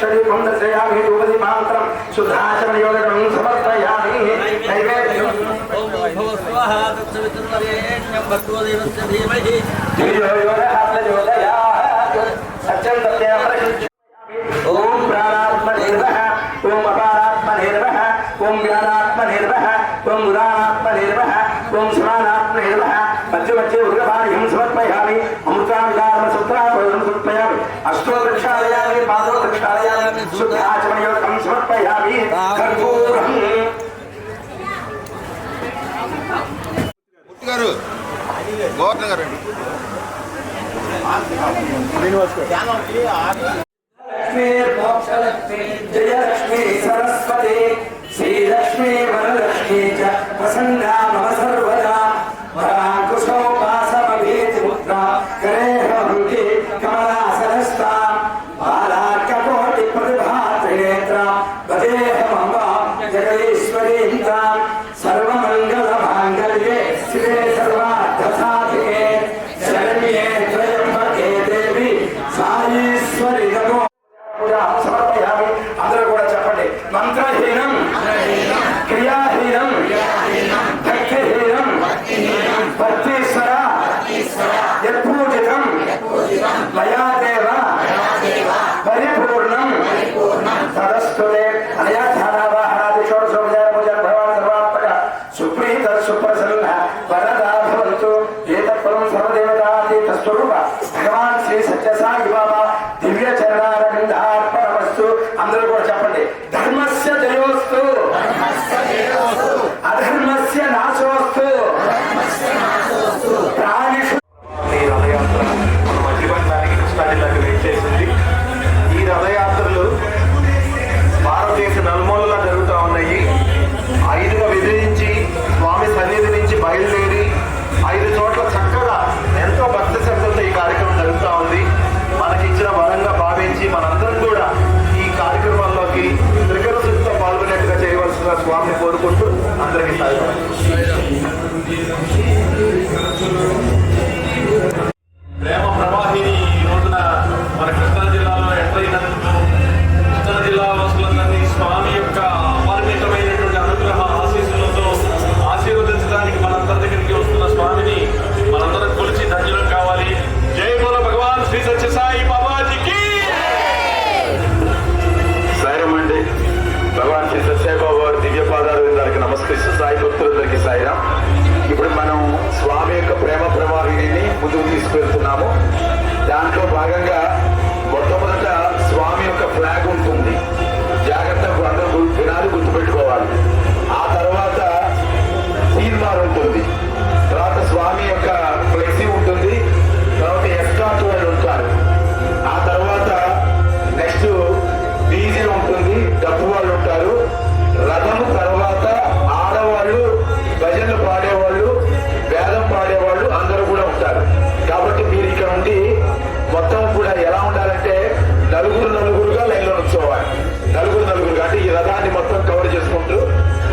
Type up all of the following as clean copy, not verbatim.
दक्षदीपं दर्शयामि धूपदीपान्तरं शुद्धाचरणयोगं समर्पयामि नैवेद्यं भवस्वाहा तत्सवितुर्वरेण्यं भर्गो देवस्य धीमहि धियो यो न प्रचोदयात् सत्यं सत्यं प्रसिद्धि ओम प्राणात्मनिर्वः ओम अपारात्मनिर्वः ओम ज्ञानात्मनिर्वः ओम उदानात्मनिर्वः ओम समानात्मनिर्वः मध्य मध्य उर्गपाणिं समर्पयामि अमृतानुदानसूत्रापदं समर्पयामि अष्टो प्रक्षालयामि पादो प्रक्षालयामि शुद्धाचमनयोगं समर्पयामि कर्पूरं గారు గోవర్ధన్ గారు लक्ष्मी जय लक्ष्मी सरस्वती श्री लक्ष्मी वरलक्ष्मी च प्रसन्ना मम सर्वदा वराकुशोपासमभीतिमुद्रा करेऽहमङ्गे कमलासनस्ता बालार्ककोटिप्रतिभात्रिनेत्रा वदेऽहमम्ब जगदीश्वरीं तां सर्वमङ्गलमाङ्गल्ये शिवे सर्वार्थसाधिके शरण्ये त्र्यम्बके देवी साईश्वरि नमो समर्पयामि అందరూ కూడా చెప్పండి మంత్రహీనం క్రియాహీనం భక్తిహీనం భక్తీశ్వర యత్పూజితం మయాదేవ పరిపూర్ణం తదస్తుతే అనయా ధ్యానావాహనాది షోడశోపచార పూజా భగవాన్ సర్వాత్మక సుప్రీత సుప్రసన్న వరదా భవంతు ఏతత్ఫలం సర్వదేవతాతీత స్వరూప భగవాన్ శ్రీ సత్యసాయి బాబా దివ్య చరణారవిందార్పణమస్తు అందరూ కూడా చెప్పండి ధర్మస్య జయోస్తు అధర్మస్య నాశోస్తు ప్రాణిషు ఈ రథయాత్ర మన మధ్యపట్నానికి కృష్ణా జిల్లాకి వేచేసింది. ఈ రథయాత్రలు భారతదేశ నలుమూలలా జరుగుతూ ఉన్నాయి. 5గా విభజించి స్వామి సన్నిధి నుంచి బయలుదేరి 5 చోట్ల చక్కగా ఎంతో భక్తి శ్రద్ధలతో ఈ కార్యక్రమం జరుగుతూ ఉంది. మనకి ఇచ్చిన వరంగా భావించి మనందరం కూడా ఈ కార్యక్రమాల్లోకి త్రికరణ శుద్ధితో పాల్గొనేట్టుగా చేయవలసిన స్వామిని కోరుకుంటూ అందరికీ సాయం. ప్రేమ ప్రవాహిని ఈ రోజున మన కృష్ణా జిల్లాలో ఎంటర్ అయినందుకు కృష్ణా జిల్లా వాసులందరినీ స్వామి యొక్క అపరిమితమైనటువంటి అనుగ్రహ ఆశీస్సులతో ఆశీర్వదించడానికి మనందరి దగ్గరికి వస్తున్న స్వామిని మనందరం కొలిచి ధన్యులం కావాలి. జై బోలో భగవాన్ శ్రీ సత్యసాయి బాబాజీకి సాయిరామ్ అండి. భగవాన్ శ్రీ సత్యసాయి బాబా వారి దివ్య పాదాలకు నమస్కరిస్తూ సాయి భక్తులందరికీ సాయిరామ్. ఇప్పుడు మనం స్వామి యొక్క ప్రేమ ప్రవాహిని ముందుకు తీసుకెళ్తున్నాము. దాంట్లో భాగంగా మొట్టమొదట స్వామి యొక్క ఫ్లాగ్ ఉంటుంది. జాగ్రత్తగా అందరూ వినాలి, గుర్తుపెట్టుకోవాలి. ఆ తర్వాత తీర్మార్ ఉంటుంది. తర్వాత స్వామి యొక్క ఫ్లెక్సీ ఉంటుంది. తర్వాత ఎస్కాట్ వాళ్ళు ఉంటారు. ఆ తర్వాత నెక్స్ట్ డీజే ఉంటుంది, డబ్బు వాళ్ళు ఉంటారు. రథము తర్వాత ఆడవాళ్ళు, భజనలు పాడేవాళ్ళు, వేదం పాడేవాళ్ళు అందరూ కూడా ఉంటారు. కాబట్టి మీరు ఇక్కడ ఉండి మొత్తం కూడా ఎలా ఉండాలంటే నలుగురుగా లైన్లో నుంచోవాలి. నలుగురుగా అంటే ఈ రథాన్ని మొత్తం కవర్ చేసుకుంటూ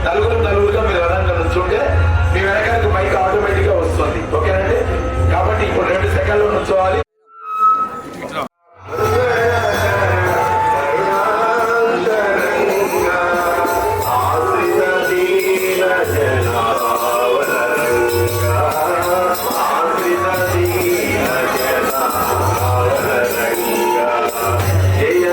నలుగురుగా మీరు రథంగా నుంచుంటే మీ వెనకాలకు మైక్ ఆటోమేటిక్ గా వస్తుంది. ఓకేనండి. కాబట్టి ఇప్పుడు 2 సెకండ్లు నుంచోవాలి. జయ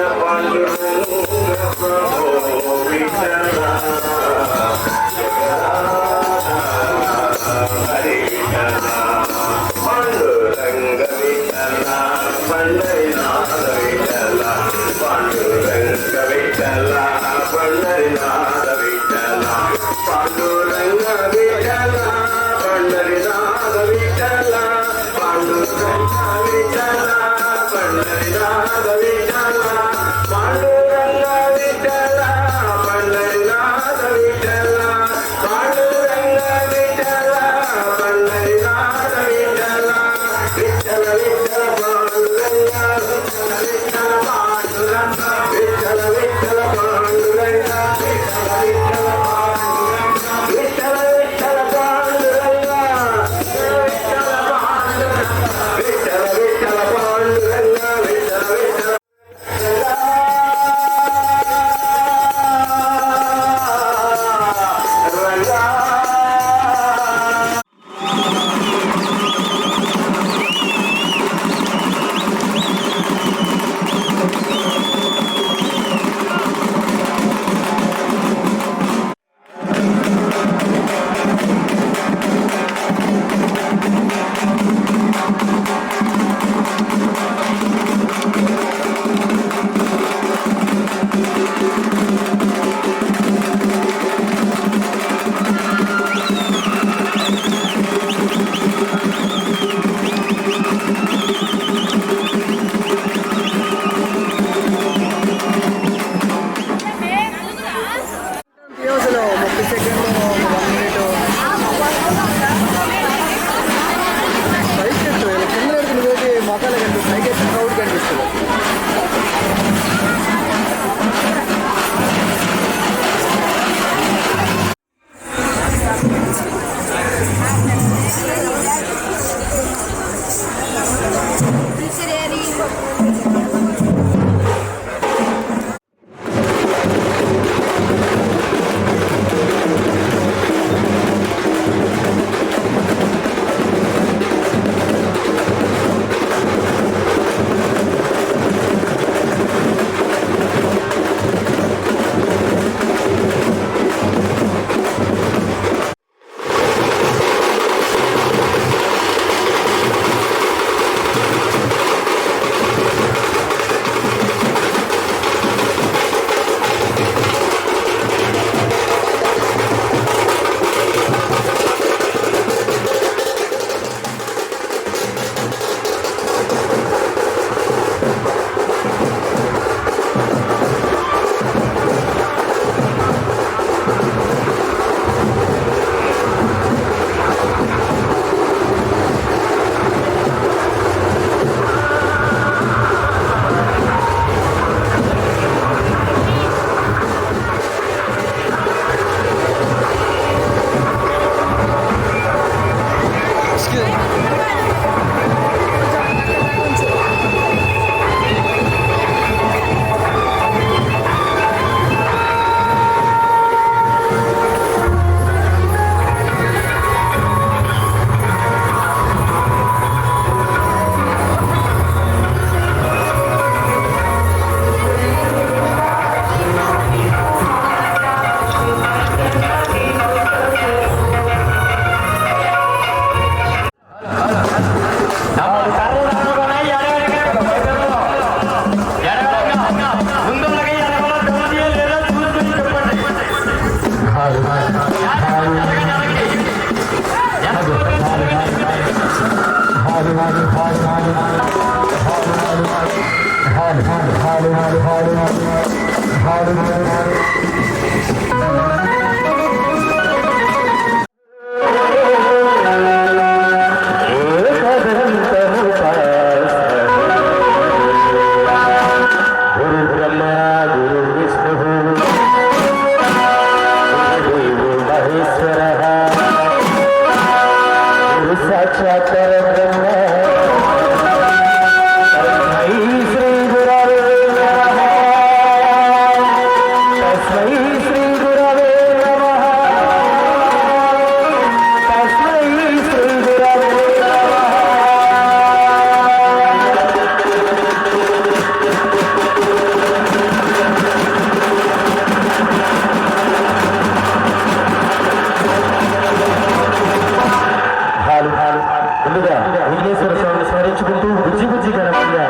ముందుగా విఘ్నేశ్వర స్వామిని స్మరించుకుంటూ బుజ్జి బుజ్జి గణపయ్య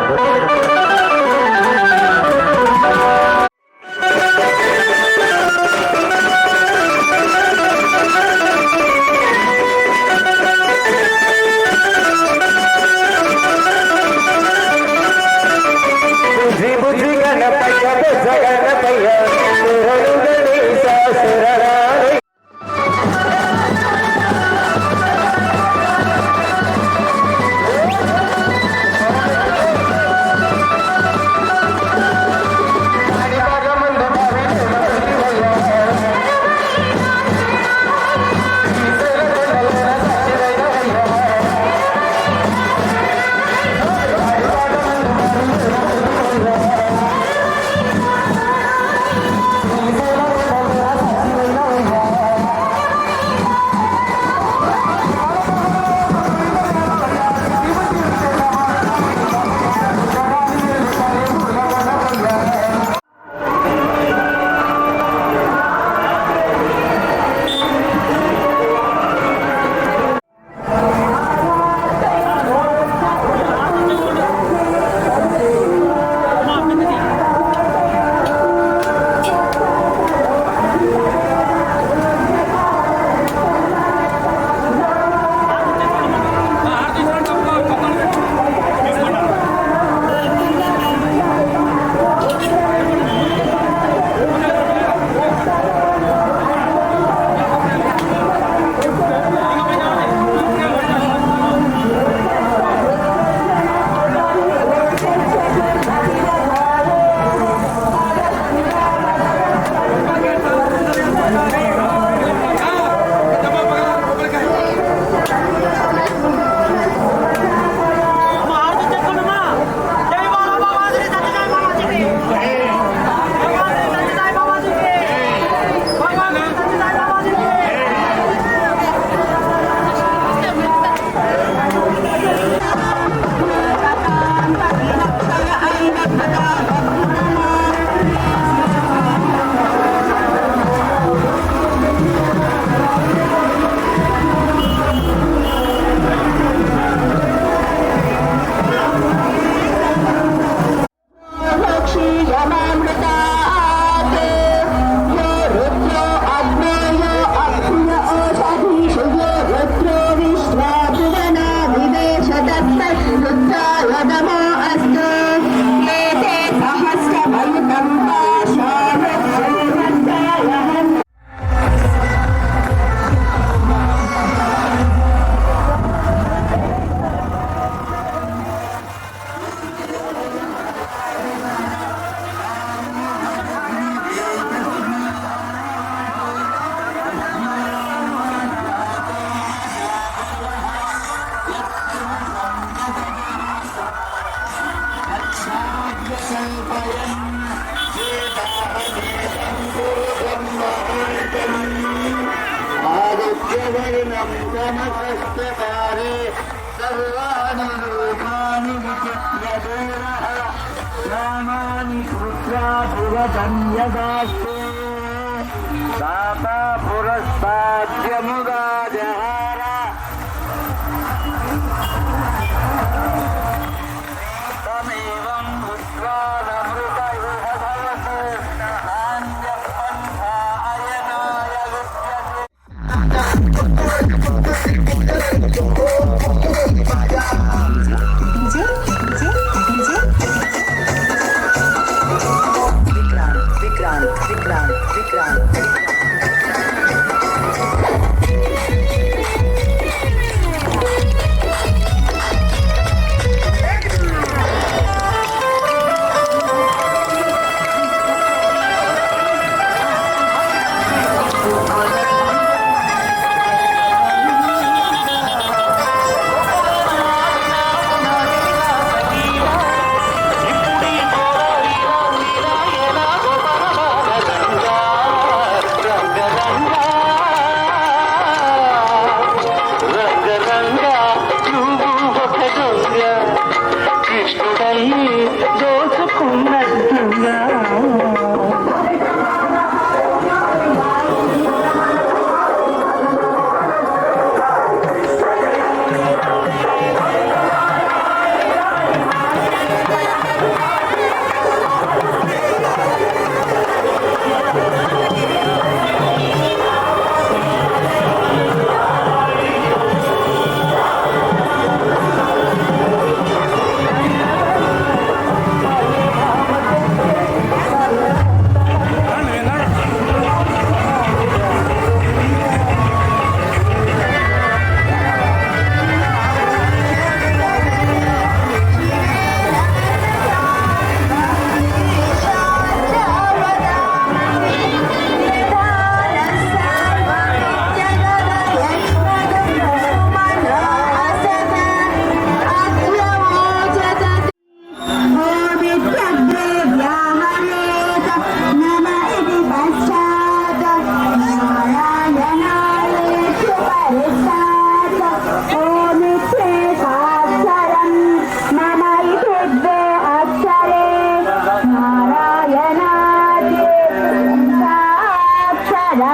సాక్షరా